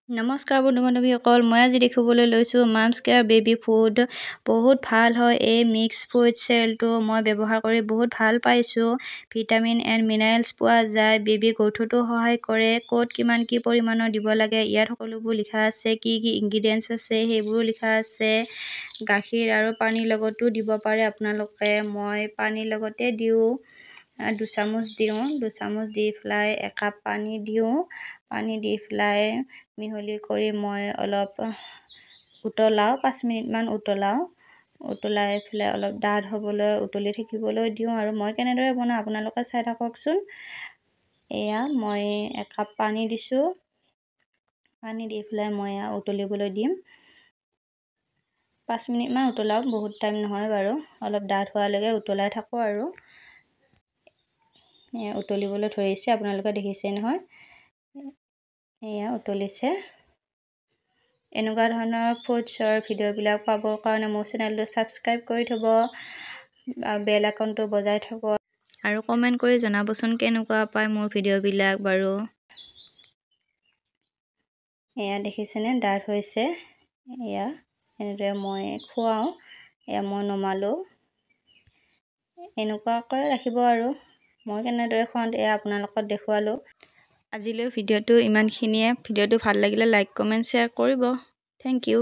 নমস্কাৰ বন্ধু বান্ধৱীসকল, মই আজি দেখিবলৈ লৈছোঁ মামছ কেয়াৰ বেবী ফুড। বহুত ভাল হয় এই মিক্স ফ্ৰুইট চেৰেলটো। মই ব্যৱহাৰ কৰি বহুত ভাল পাইছোঁ। ভিটামিন এণ্ড মিনাৰেলছ পোৱা যায়। বেবী গ্ৰ'থতো সহায় কৰে। ক'ত কিমান কি পৰিমাণৰ দিব লাগে ইয়াত সকলোবোৰ লিখা আছে। কি কি ইনগ্ৰিডিয়েণ্টছ আছে সেইবোৰো লিখা আছে। গাখীৰ আৰু পানীৰ লগতো দিব পাৰে আপোনালোকে। মই পানীৰ লগতে দিওঁ। 2 চামুচ দিওঁ। 2 চামুচ দি পেলাই 1 কাপ পানী দিওঁ। পানী দি পেলাই মিহলি কৰি মই অলপ উতলাওঁ। 5 মিনিটমান উতলাই পেলাই অলপ ডাঠ হ'বলৈ উতলি থাকিবলৈ দিওঁ। আৰু মই কেনেদৰে বনাওঁ আপোনালোকে চাই থাককচোন। এয়া মই 1 কাপ পানী দিছোঁ। পানী দি পেলাই মই উতলিবলৈ দিম। 5 মিনিটমান উতলাওঁ, বহুত টাইম নহয় বাৰু। অলপ ডাঠ হোৱালৈকে উতলাই থাকোঁ আৰু উতলিবলৈ ধৰিছে, আপোনালোকে দেখিছে নহয়। এয়া উতলিছে। এনেকুৱা ধৰণৰ ফুডছৰ ভিডিঅ'বিলাক পাবৰ কাৰণে মোৰ চেনেলটো ছাবস্ক্ৰাইব কৰি থ'ব আৰু বেল আইকনটো বজাই থ'ব আৰু কমেণ্ট কৰি জনাবচোন কেনেকুৱা পায় মোৰ ভিডিঅ'বিলাক বাৰু। এয়া দেখিছেনে ডাঠ হৈছে। এয়া এনেদৰে মই খুৱাওঁ। এয়া মই নমালোঁ। এনেকুৱাকৈ ৰাখিব আৰু মই কেনেদৰে খুৱাওঁ এয়া আপোনালোকক দেখুৱালোঁ। আজিলৈ ভিডিঅ'টো ইমানখিনিয়ে। ভিডিঅ'টো ভাল লাগিলে লাইক কমেণ্ট শ্বেয়াৰ কৰিব। Thank U.